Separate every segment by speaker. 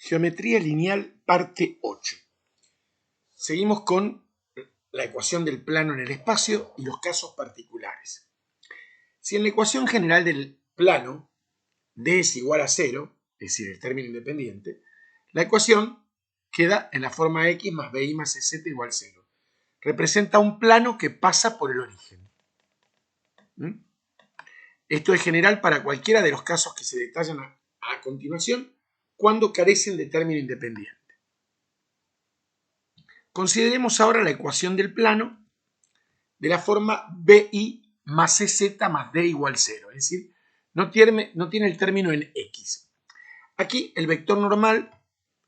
Speaker 1: Geometría lineal, parte 8. Seguimos con la ecuación del plano en el espacio y los casos particulares. Si en la ecuación general del plano d es igual a 0, es decir, el término independiente, la ecuación queda en la forma x más bi más ez igual a 0. Representa un plano que pasa por el origen. Esto es general para cualquiera de los casos que se detallan a continuación cuando carecen de término independiente. Consideremos ahora la ecuación del plano de la forma bi más ez más d igual 0, es decir, no tiene el término en x. Aquí el vector normal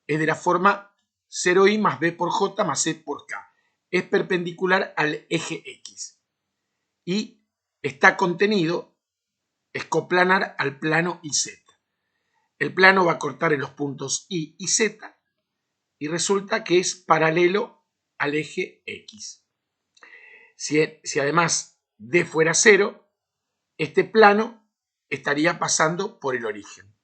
Speaker 1: es de la forma 0i más b por j más c por k. Es perpendicular al eje x y está contenido, es coplanar al plano iz. El plano va a cortar en los puntos I y Z y resulta que es paralelo al eje X. Si además D fuera 0, este plano estaría pasando por el origen.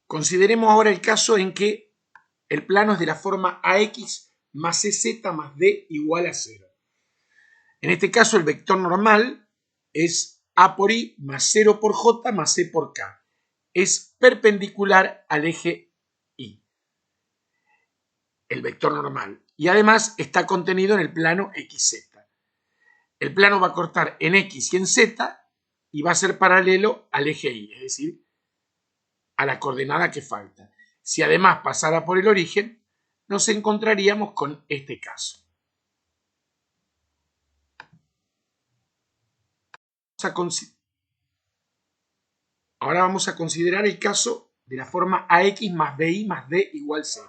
Speaker 1: Consideremos ahora el caso en que el plano es de la forma AX más EZ más D igual a 0. En este caso el vector normal es A por I más 0 por J más C por K. Es perpendicular al eje Y, el vector normal, y además está contenido en el plano XZ. El plano va a cortar en X y en Z y va a ser paralelo al eje Y, es decir, a la coordenada que falta. Si además pasara por el origen, nos encontraríamos con este caso. Ahora vamos a considerar el caso de la forma AX más BI más D igual 0.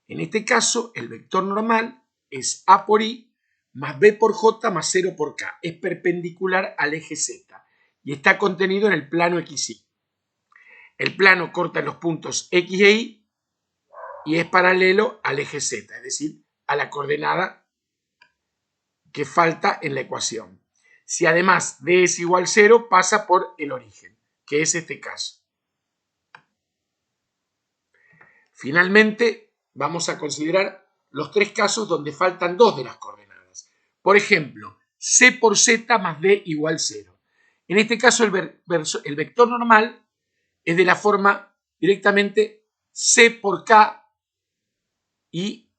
Speaker 1: En este caso, el vector normal es A por I más B por J más 0 por K. Es perpendicular al eje Z y está contenido en el plano XY. El plano corta los puntos X e Y y es paralelo al eje Z, es decir, a la coordenada que falta en la ecuación. Si además D es igual a 0, pasa por el origen, que es este caso. Finalmente, vamos a considerar los tres casos donde faltan dos de las coordenadas. Por ejemplo, C por Z más D igual 0. En este caso, el vector normal es de la forma directamente C por K y,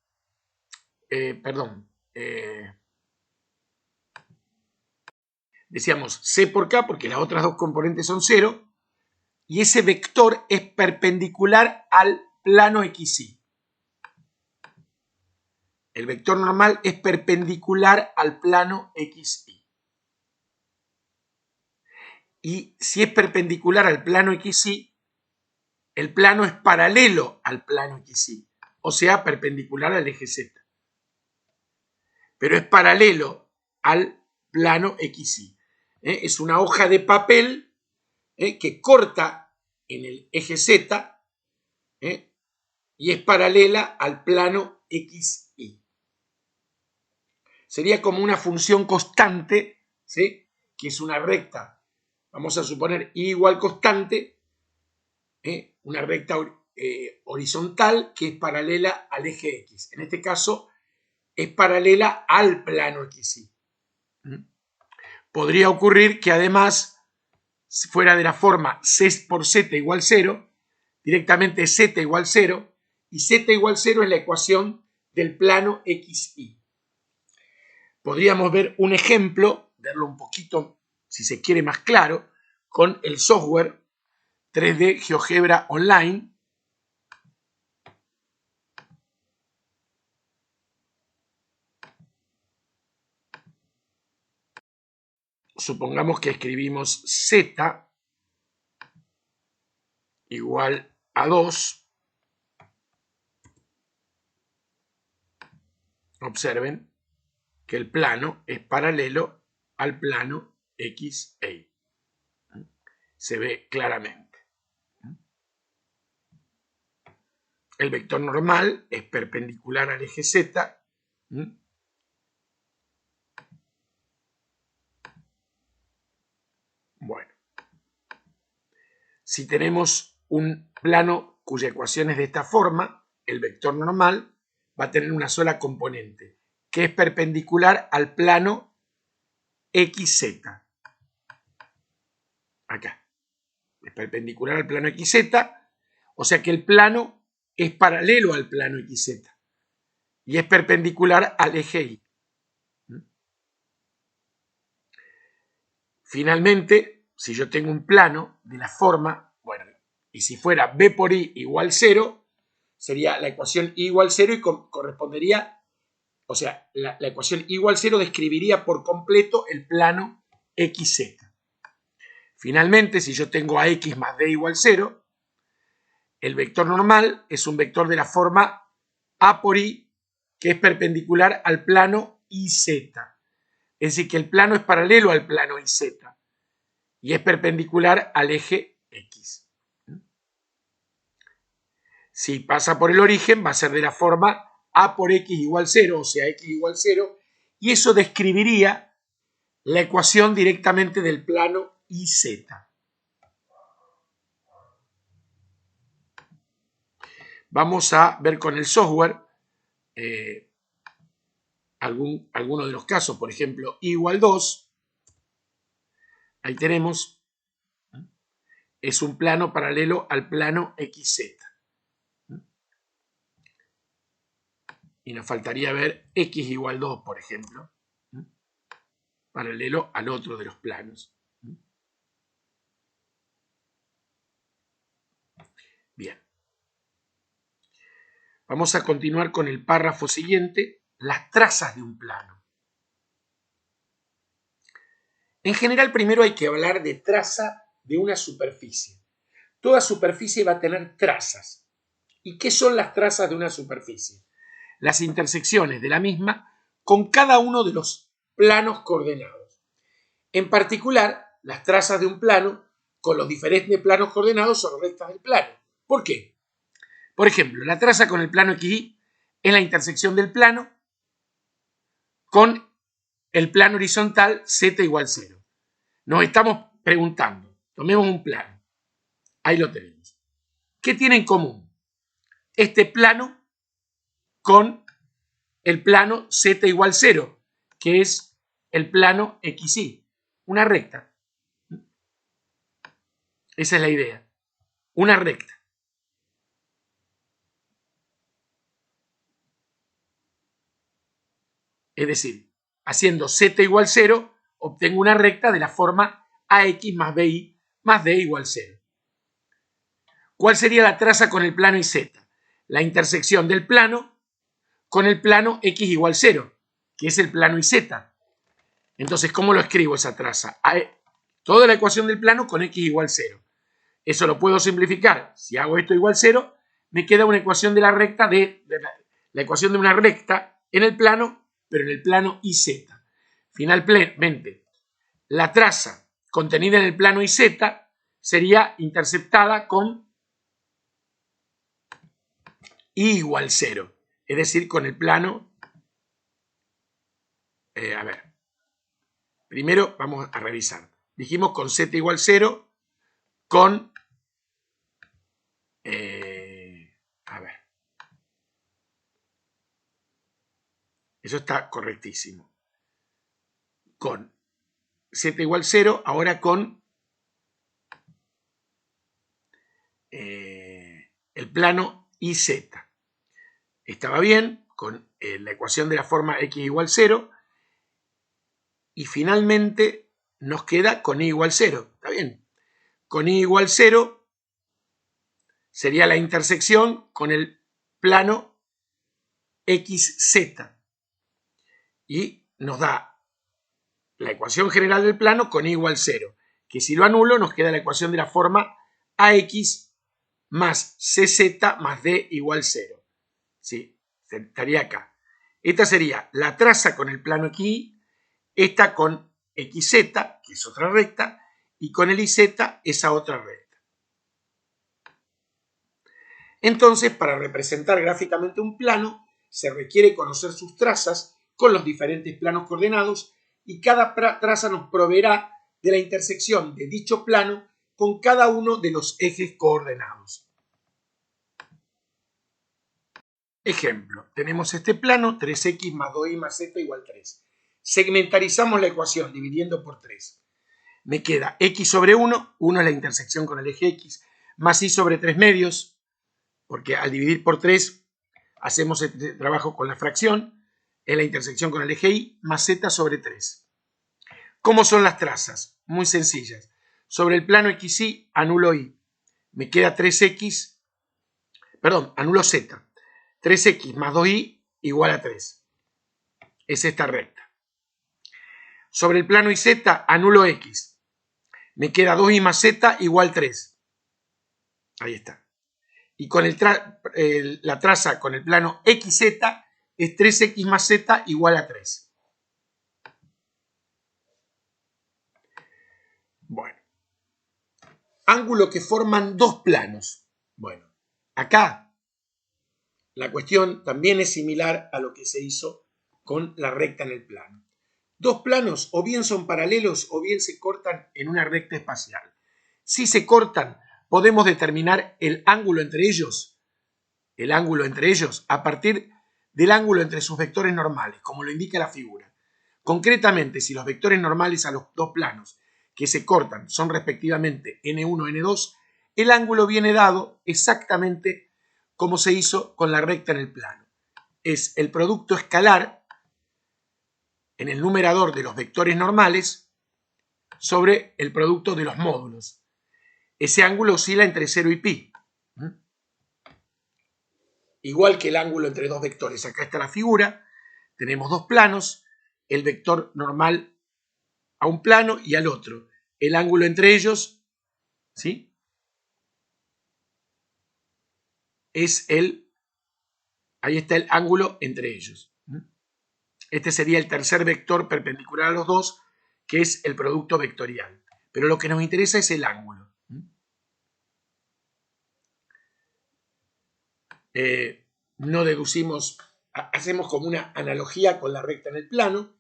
Speaker 1: decíamos C por K porque las otras dos componentes son 0 y ese vector es perpendicular al plano XY. El vector normal es perpendicular al plano XY. Y si es perpendicular al plano XY, el plano es paralelo al plano XY, o sea, perpendicular al eje Z. Pero es paralelo al plano XY. Es una hoja de papel que corta en el eje Z y es paralela al plano XY. Sería como una función constante, ¿sí? Que es una recta, vamos a suponer y igual constante, una recta horizontal que es paralela al eje X. En este caso es paralela al plano XY. Podría ocurrir que además fuera de la forma C por Z igual 0, directamente Z igual 0, y Z igual 0 es la ecuación del plano XY. Podríamos ver un ejemplo, verlo un poquito, si se quiere, más claro, con el software 3D GeoGebra Online. Supongamos que escribimos Z igual a 2. Observen que el plano es paralelo al plano XY. Se ve claramente. El vector normal es perpendicular al eje Z. Bueno, si tenemos un plano cuya ecuación es de esta forma, el vector normal va a tener una sola componente, que es perpendicular al plano XZ. Acá. Es perpendicular al plano XZ, o sea que el plano es paralelo al plano XZ y es perpendicular al eje Y. Finalmente, si yo tengo un plano de la forma, bueno, y si fuera B por I igual 0, sería la ecuación I igual 0 y correspondería, o sea, la ecuación I igual 0 describiría por completo el plano XZ. Finalmente, si yo tengo a X más D igual 0, el vector normal es un vector de la forma A por I, que es perpendicular al plano IZ. Es decir, que el plano es paralelo al plano IZ y es perpendicular al eje X. Si pasa por el origen, va a ser de la forma A por X igual 0, o sea, X igual 0, y eso describiría la ecuación directamente del plano IZ. Vamos a ver con el software alguno de los casos, por ejemplo, I igual 2. Ahí tenemos, es un plano paralelo al plano XZ. Y nos faltaría ver X igual 2, por ejemplo, paralelo al otro de los planos. Bien. Vamos a continuar con el párrafo siguiente, las trazas de un plano. En general, primero hay que hablar de traza de una superficie. Toda superficie va a tener trazas. ¿Y qué son las trazas de una superficie? Las intersecciones de la misma con cada uno de los planos coordenados. En particular, las trazas de un plano con los diferentes planos coordenados son rectas del plano. ¿Por qué? Por ejemplo, la traza con el plano XY es la intersección del plano con el plano horizontal Z igual 0. Nos estamos preguntando, tomemos un plano, ahí lo tenemos. ¿Qué tiene en común este plano con el plano Z igual 0, que es el plano XY? Una recta. Esa es la idea, una recta. Es decir, haciendo Z igual 0, obtengo una recta de la forma AX más BY más D igual 0. ¿Cuál sería la traza con el plano YZ? La intersección del plano con el plano X igual 0, que es el plano YZ. Entonces, ¿cómo lo escribo esa traza? Toda la ecuación del plano con X igual 0. Eso lo puedo simplificar. Si hago esto igual 0, me queda una ecuación de la recta la ecuación de una recta en el plano, pero en el plano YZ. Finalmente, la traza contenida en el plano YZ sería interceptada con Y igual 0, es decir, con el plano, primero vamos a revisar. Dijimos con Z igual 0, con, eso está correctísimo. Con Z igual 0, ahora con el plano YZ. Estaba bien, con la ecuación de la forma X igual 0, y finalmente nos queda con Y igual 0. ¿Está bien? Con Y igual 0 sería la intersección con el plano XZ. Y nos da la ecuación general del plano con Y igual 0. Que si lo anulo nos queda la ecuación de la forma AX más CZ más D igual 0. ¿Sí? Estaría acá. Esta sería la traza con el plano XY, esta con XZ, que es otra recta, y con el YZ, esa otra recta. Entonces, para representar gráficamente un plano, se requiere conocer sus trazas con los diferentes planos coordenados y cada traza nos proveerá de la intersección de dicho plano con cada uno de los ejes coordenados. Ejemplo, tenemos este plano, 3x más 2y más z igual 3. Segmentarizamos la ecuación dividiendo por 3. Me queda x sobre 1, 1 es la intersección con el eje x, más y sobre 3 medios, porque al dividir por 3 hacemos este trabajo con la fracción, es la intersección con el eje y, más z sobre 3. ¿Cómo son las trazas? Muy sencillas. Sobre el plano xy anulo y. Me queda 3x, perdón, anulo z. 3x más 2y igual a 3. Es esta recta. Sobre el plano YZ anulo x. Me queda 2y más z igual 3. Ahí está. Y con la traza con el plano XZ es 3x más z igual a 3. Bueno. Ángulo que forman dos planos. Bueno, acá la cuestión también es similar a lo que se hizo con la recta en el plano. Dos planos o bien son paralelos o bien se cortan en una recta espacial. Si se cortan, podemos determinar el ángulo entre ellos a partir del ángulo entre sus vectores normales, como lo indica la figura. Concretamente, si los vectores normales a los dos planos que se cortan son respectivamente n1 y n2, el ángulo viene dado exactamente como se hizo con la recta en el plano. Es el producto escalar en el numerador de los vectores normales sobre el producto de los módulos. Ese ángulo oscila entre 0 y pi. Igual que el ángulo entre dos vectores. Acá está la figura. Tenemos dos planos. El vector normal a un plano y al otro. El ángulo entre ellos, ¿sí? Ahí está el ángulo entre ellos. Este sería el tercer vector perpendicular a los dos, que es el producto vectorial. Pero lo que nos interesa es el ángulo. No deducimos, hacemos como una analogía con la recta en el plano.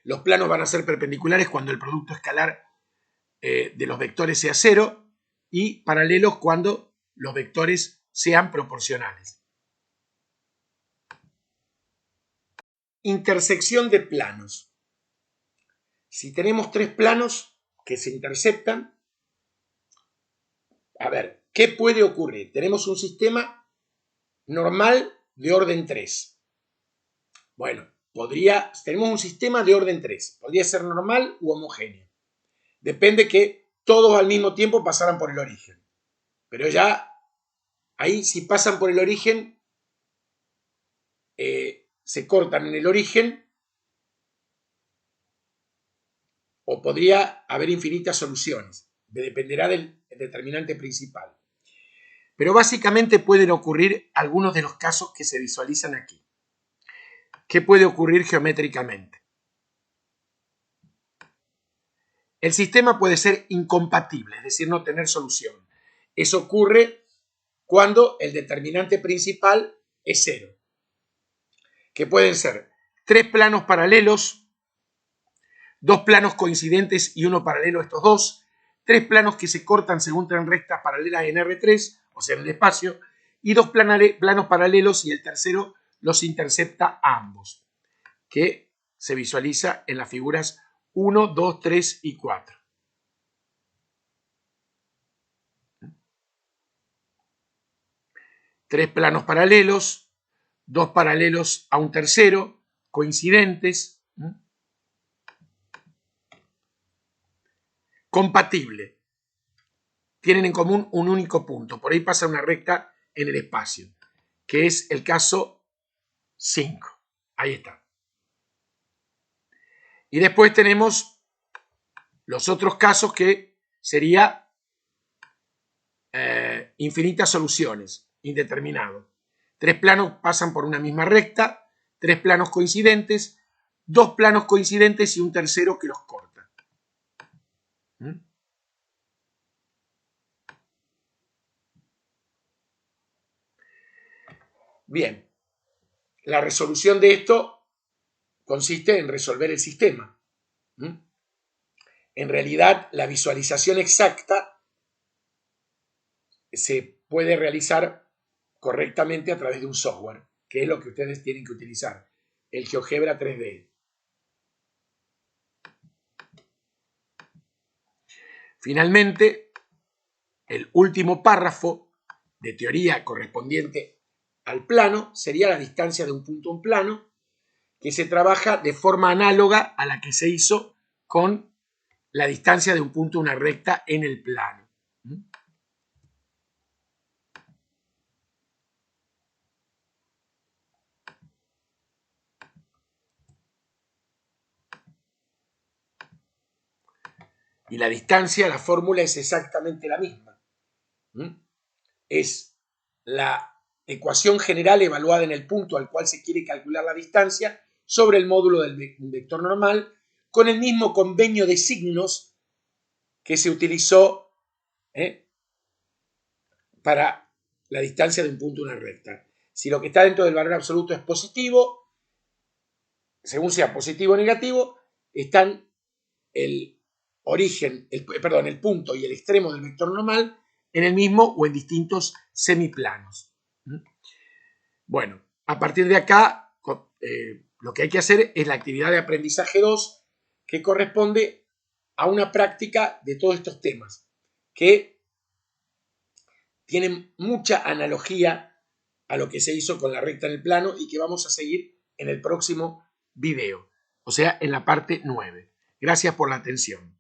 Speaker 1: Los planos van a ser perpendiculares cuando el producto escalar de los vectores sea 0 y paralelos cuando los vectores sean proporcionales. Intersección de planos. Si tenemos tres planos que se interceptan, a ver, ¿qué puede ocurrir? Tenemos un sistema normal de orden 3. Bueno, tenemos un sistema de orden 3. Podría ser normal u homogéneo. Depende que todos al mismo tiempo pasaran por el origen. Pero ya ahí si pasan por el origen, se cortan en el origen o podría haber infinitas soluciones. Dependerá del determinante principal. Pero básicamente pueden ocurrir algunos de los casos que se visualizan aquí. ¿Qué puede ocurrir geométricamente? El sistema puede ser incompatible, es decir, no tener solución. Eso ocurre cuando el determinante principal es 0. Que pueden ser tres planos paralelos, dos planos coincidentes y uno paralelo a estos dos, tres planos que se cortan según tren rectas paralelas en R3, o sea, en el espacio, y dos planos paralelos y el tercero los intercepta a ambos, que se visualiza en las figuras 1, 2, 3 y 4. Tres planos paralelos, dos paralelos a un tercero, coincidentes. Compatible. Tienen en común un único punto. Por ahí pasa una recta en el espacio, que es el caso 5. Ahí está. Y después tenemos los otros casos que sería infinitas soluciones, indeterminado. Tres planos pasan por una misma recta, tres planos coincidentes, dos planos coincidentes y un tercero que los corta. Bien, la resolución de esto consiste en resolver el sistema. en realidad la visualización exacta se puede realizar correctamente a través de un software, que es lo que ustedes tienen que utilizar, el GeoGebra 3D. Finalmente, el último párrafo de teoría correspondiente al plano sería la distancia de un punto a un plano, que se trabaja de forma análoga a la que se hizo con la distancia de un punto a una recta en el plano. Y la distancia, la fórmula es exactamente la misma. Es la ecuación general evaluada en el punto al cual se quiere calcular la distancia sobre el módulo del vector normal, con el mismo convenio de signos que se utilizó para la distancia de un punto a una recta. Si lo que está dentro del valor absoluto es positivo, según sea positivo o negativo, están el punto y el extremo del vector normal en el mismo o en distintos semiplanos. Bueno, a partir de acá, lo que hay que hacer es la actividad de aprendizaje 2, que corresponde a una práctica de todos estos temas, que tienen mucha analogía a lo que se hizo con la recta en el plano y que vamos a seguir en el próximo video, o sea, en la parte 9. Gracias por la atención.